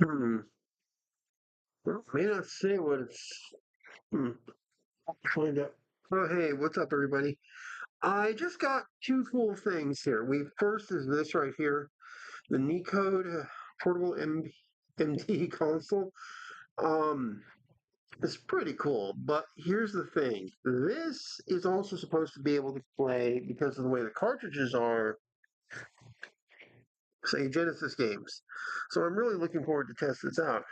Hmm. Well, may not say what it's. Hmm. Find out. Oh, hey, what's up, everybody? I just got two cool things here. We first is this right here, the Necode portable MD console. Um, it's pretty cool, but here's the thing. This is also supposed to be able to play because of the way the cartridges are, say Genesis games. So I'm really looking forward to test this out.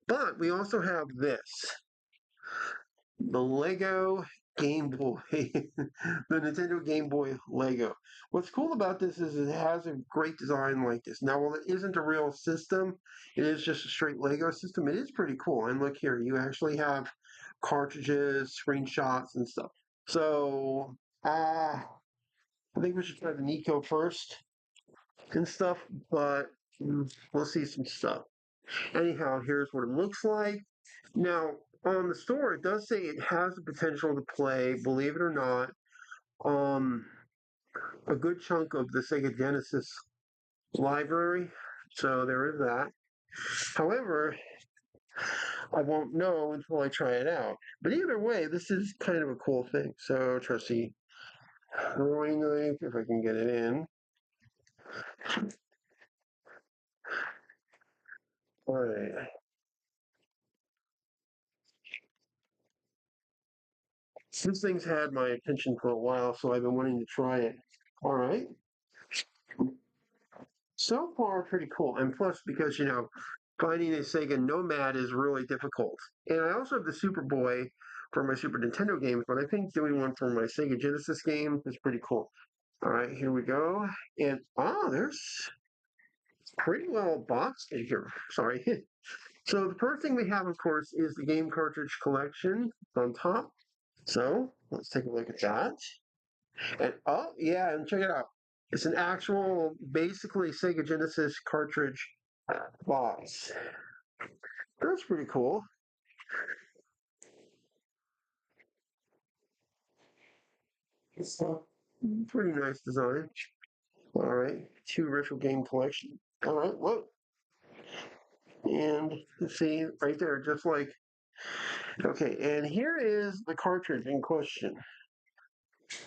But we also have this. The Lego Game Boy, the Nintendo Game Boy Lego. What's cool about this is it has a great design like this. Now, while it isn't a real system, it is just a straight Lego system. It is pretty cool. And look here, you actually have cartridges, screenshots, and stuff. So, I think we should try the Nico first and stuff, but we'll see some stuff. Anyhow, here's what it looks like. Now, on the store, it does say it has the potential to play, believe it or not, um, a good chunk of the Sega Genesis library. So there is that. However, I won't know until I try it out. But either way, this is kind of a cool thing. So trusty throwing knife, if I can get it in. All right. This thing's had my attention for a while, so I've been wanting to try it. All right. So far, pretty cool. And plus, because, finding a Sega Nomad is really difficult. And I also have the Superboy for my Super Nintendo games, but I think doing one for my Sega Genesis game is pretty cool. All right, here we go. And, there's pretty well boxed in here. Sorry. So the first thing we have, of course, is the game cartridge collection on top. So let's take a look at that. And oh yeah, and check it out. It's an actual, basically Sega Genesis cartridge box. That's pretty cool. It's a pretty nice design. All right, two retro game collection. All right, whoa, and see right there, just like okay. And here is the cartridge in question,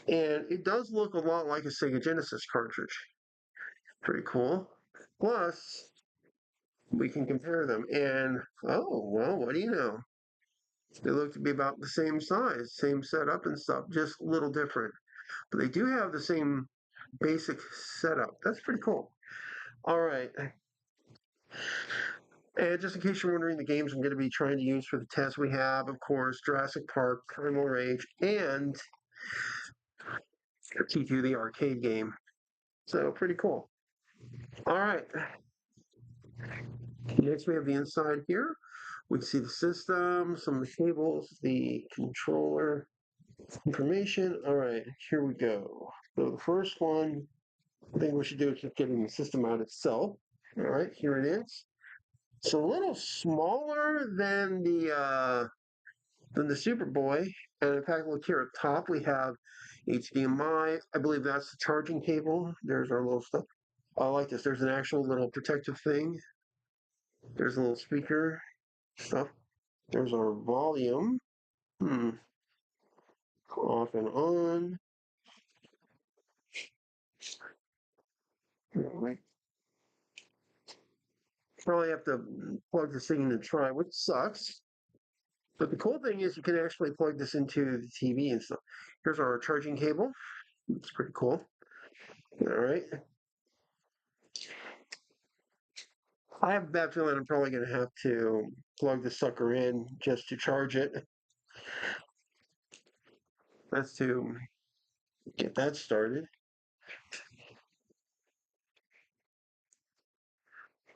and it does look a lot like a Sega Genesis cartridge. Pretty cool. Plus, we can compare them, and oh well, what do you know? They look to be about the same size, same setup and stuff, just a little different. But they do have the same basic setup. That's pretty cool. All right. And just in case you're wondering, the games I'm going to be trying to use for the test, we have, of course, Jurassic Park, Primal Rage, and T2, the arcade game. So pretty cool. All right. Next, we have the inside here. We can see the system, some of the cables, the controller information. All right, here we go. So the first one, I think we should do is just getting the system out itself. All right, here it is. It's a little smaller than the Superboy. And in fact, look here at top, we have HDMI. I believe that's the charging cable. There's our little stuff. I like this. There's an actual little protective thing. There's a little speaker stuff. There's our volume. Hmm. Off and on. Probably have to plug this thing in and try, which sucks. But the cool thing is you can actually plug this into the TV and stuff. Here's our charging cable. It's pretty cool. All right. I have a bad feeling I'm probably going to have to plug the sucker in just to charge it. That's to get that started.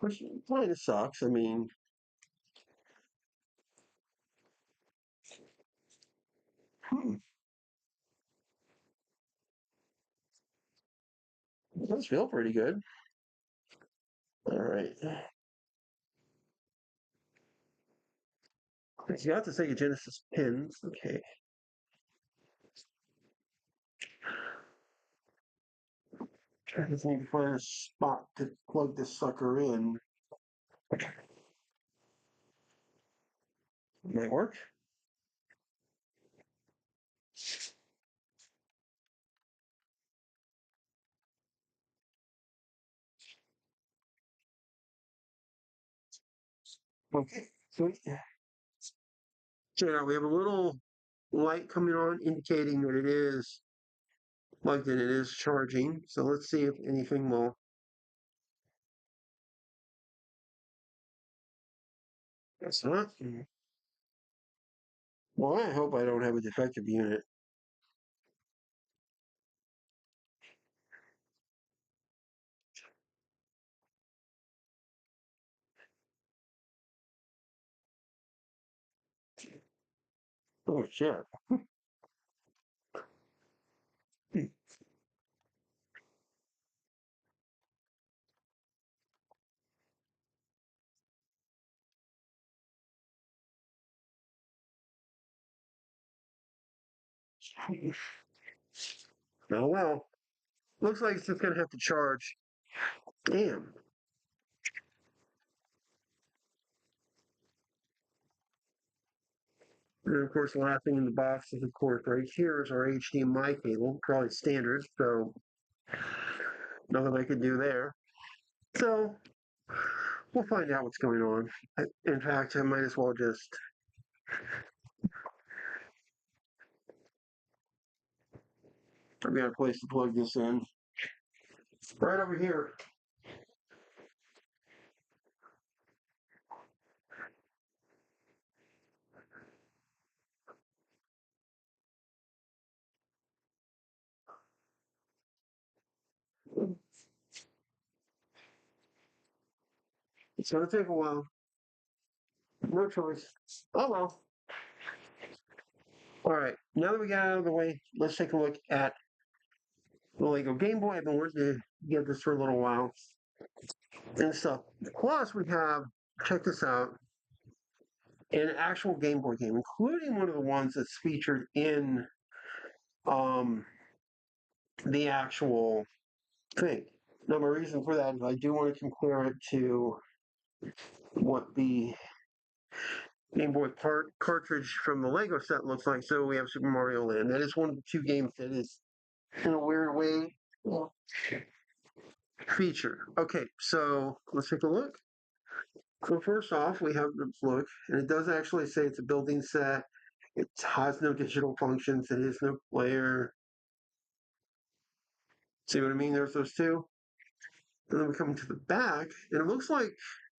Which kind of sucks. I mean, hmm, it does feel pretty good. All right. You have to say Genesis pins. Okay. I just need to find a spot to plug this sucker in. might work. Okay, so now we have a little light coming on indicating that it is plugged in, it is charging. So let's see if anything will. That's not. Well, I hope I don't have a defective unit. Oh shit. Oh well. Looks like it's just gonna have to charge. Damn. And of course, the last thing in the box is, of course, right here is our HDMI cable, probably standard, so nothing I can do there. So we'll find out what's going on. In fact, I might as well just. I've got a place to plug this in. Right over here. It's gonna take a while. No choice. Oh well. All right. Now that we got out of the way, let's take a look at the Lego Game Boy. I've been wanting to get this for a little while and stuff. Plus, we have, check this out, an actual Game Boy game, including one of the ones that's featured in um, the actual thing. Now, my reason for that is I do want to compare it to what the Game Boy cartridge from the Lego set looks like. So we have Super Mario Land. That is one of the two games that is, in a weird way, featured. Okay, so let's take a look. So first off, we have the look, and it does actually say it's a building set. It has no digital functions. It is no player. See what I mean? There's those two. And then we come to the back, and it looks like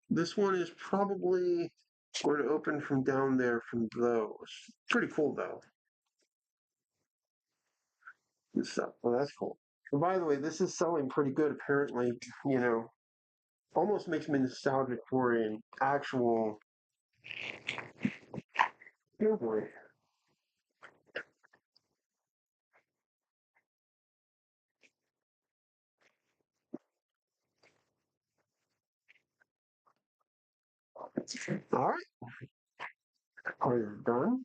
this one is probably going to open from down there from those. Pretty cool though. Good stuff. Well, that's cool. And by the way, this is selling pretty good. Apparently, you know, almost makes me nostalgic for an actual. Oh boy. All right, are you done?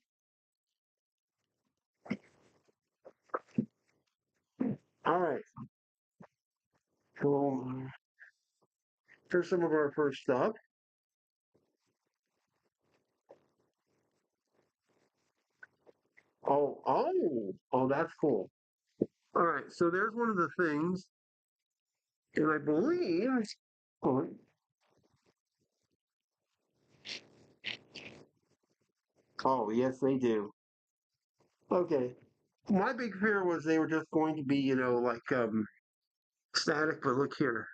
All right. So here's some of our first stuff. Oh, that's cool. All right, so there's one of the things, and I believe. Oh, oh, yes, they do. Okay. My big fear was they were just going to be, like static, but look here.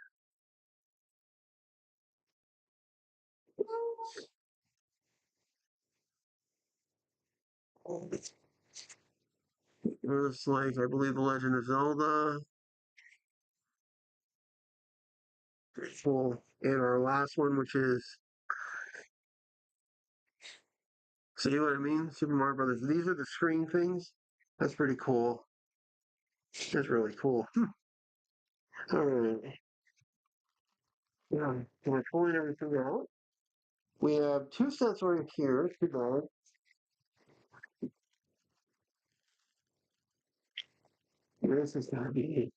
There's like, I believe, The Legend of Zelda. Well, and our last one, which is, see what I mean? Super Mario Brothers. These are the screen things. That's pretty cool. That's really cool. All right. Yeah. So we're pulling everything out. We have two sets right here. Too bad. This is going to be,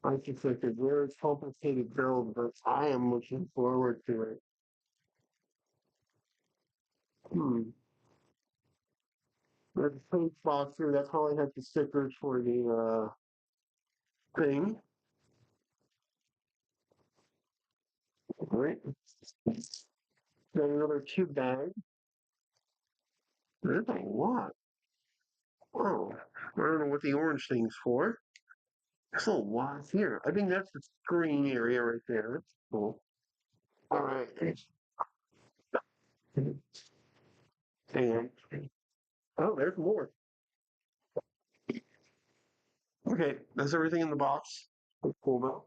I think, like a very complicated build, but I am looking forward to it. Hmm. There's a page box here. That probably has the stickers for the thing. All right. Got another two bag. There's a lot. Oh, I don't know what the orange thing's for. There's a lot here. I think that's the screen area right there. That's cool. All right. And oh, there's more. Okay, that's everything in the box. Let's pull them out.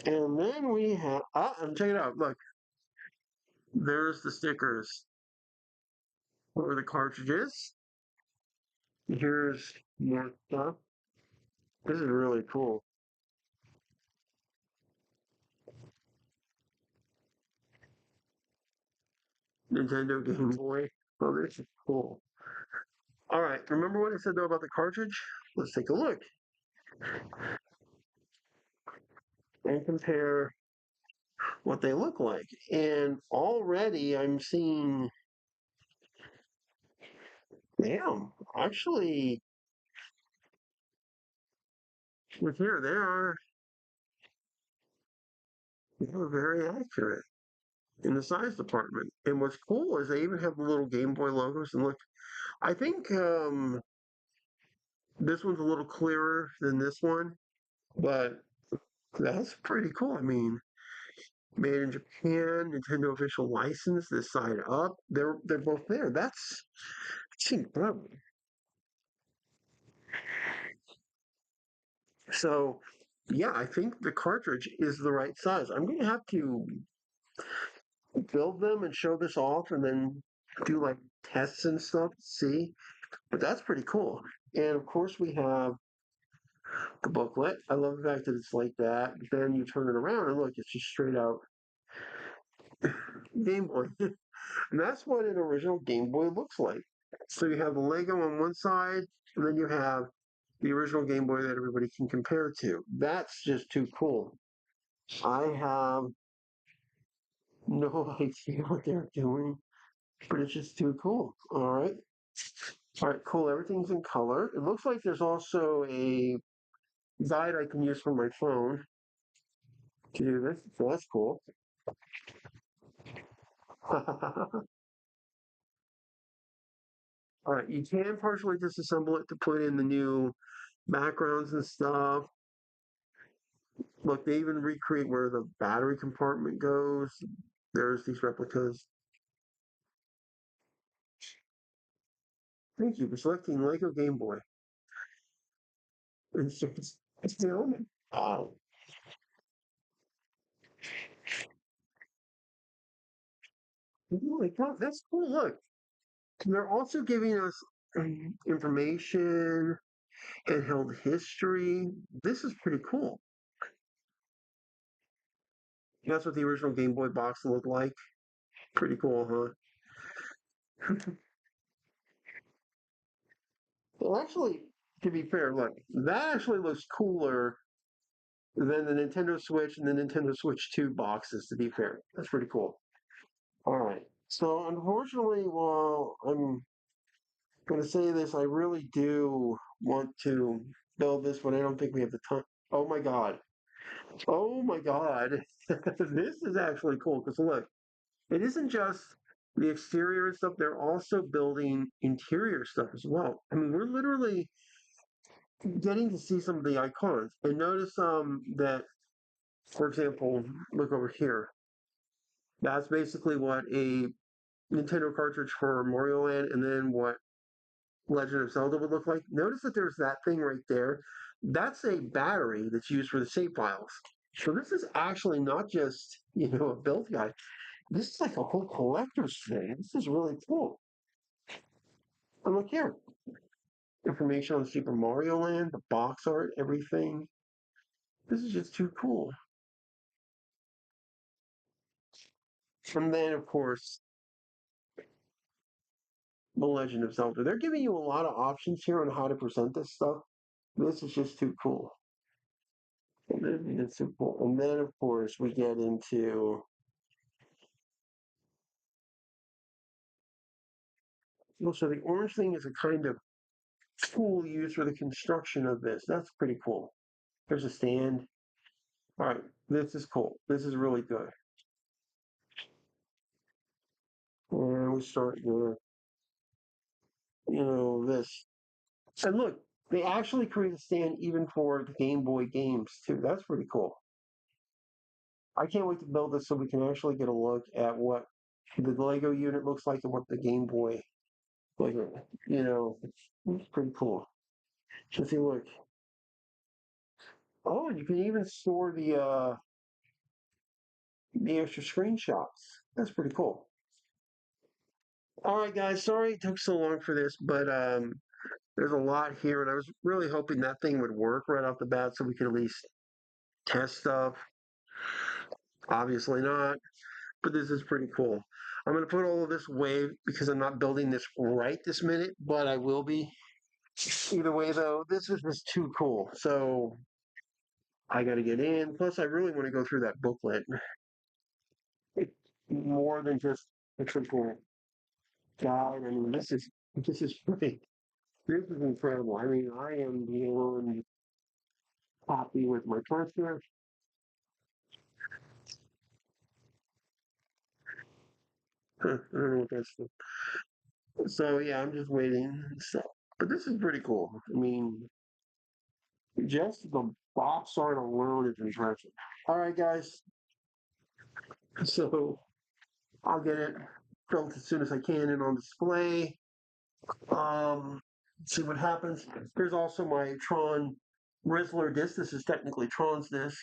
And then we have and check it out. Look, there's the stickers for the cartridges. Here's more stuff. This is really cool. Nintendo Game Boy. Oh, this is cool. All right, remember what I said though about the cartridge? Let's take a look and compare what they look like. And already I'm seeing, damn, actually, with here they are very accurate in the size department. And what's cool is they even have the little Game Boy logos. And look, I think this one's a little clearer than this one, but that's pretty cool. I mean, made in Japan, Nintendo official license, this side up. They're both there. That's incredible. So yeah, I think the cartridge is the right size. I'm gonna have to build them and show this off and then do like tests and stuff to see. But that's pretty cool. And of course we have the booklet. I love the fact that it's like that. Then you turn it around and look, it's just straight out Game Boy. And that's what an original Game Boy looks like. So you have the Lego on one side, and then you have the original Game Boy that everybody can compare to. That's just too cool. I have no idea what they're doing, but it's just too cool. All right. All right, cool. Everything's in color. It looks like there's also a guide I can use for my phone to do this. So that's cool. All right, you can partially disassemble it to put in the new backgrounds and stuff. Look, they even recreate where the battery compartment goes. There's these replicas. Thank you for selecting Lego Game Boy. It's the element. Oh, oh my God, that's cool. Look, they're also giving us information and held history. This is pretty cool. That's what the original Game Boy box looked like. Pretty cool, huh? Well, actually, to be fair, look, that actually looks cooler than the Nintendo Switch and the Nintendo Switch 2 boxes, to be fair. That's pretty cool. All right. So, unfortunately, while I'm going to say this, I really do want to build this, but I don't think we have the time. Oh my God. Oh my God. This is actually cool because look, it isn't just the exterior and stuff, they're also building interior stuff as well. I mean, we're literally getting to see some of the icons. And notice that, for example, look over here. That's basically what a Nintendo cartridge for Mario Land and then what Legend of Zelda would look like. Notice that there's that thing right there. That's a battery that's used for the save files. So this is actually not just, a build guide. This is like a whole collector's thing. This is really cool. And look here. Information on Super Mario Land, the box art, everything. This is just too cool. And then, of course, The Legend of Zelda. They're giving you a lot of options here on how to present this stuff. This is just too cool. And then it's too cool. And then, of course, we get into Also, the orange thing is a kind of tool used for the construction of this. That's pretty cool. There's a stand. All right, this is cool. This is really good. And we start with, this. And look, they actually create a stand even for the Game Boy games too. That's pretty cool. I can't wait to build this so we can actually get a look at what the Lego unit looks like and what the Game Boy, like, it's pretty cool. Let's see, look. Oh, and you can even store the extra screenshots. That's pretty cool. All right, guys. Sorry it took so long for this, but there's a lot here, and I was really hoping that thing would work right off the bat so we could at least test stuff. Obviously not, but this is pretty cool. I'm going to put all of this away because I'm not building this right this minute, but I will be. Either way, though, this is just too cool. So I got to get in. Plus, I really want to go through that booklet. It's more than just a triple guide. I mean, this is great. This is incredible. I mean, I am beyond happy with my cursor. I don't know what that's for. So yeah, I'm just waiting. So, but this is pretty cool. I mean, just the box art alone is impressive. All right, guys. So I'll get it built as soon as I can and on display. See what happens. Here's also my Tron Rizzler disc. This is technically Tron's disc.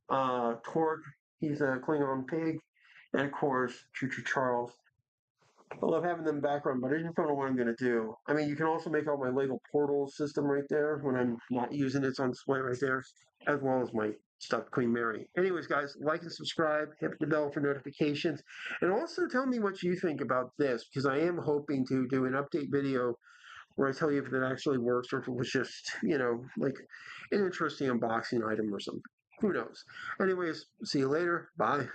Torque, he's a Klingon pig. And of course, Choo Choo Charles. I love having them background, but I just don't know what I'm going to do. I mean, you can also make out my Lego portal system right there when I'm not using it. It's on display right there, as well as my stuffed Queen Mary. Anyways, guys, like and subscribe, hit the bell for notifications, and also tell me what you think about this, because I am hoping to do an update video where I tell you if it actually works or if it was just, like an interesting unboxing item or something. Who knows? Anyways, see you later. Bye.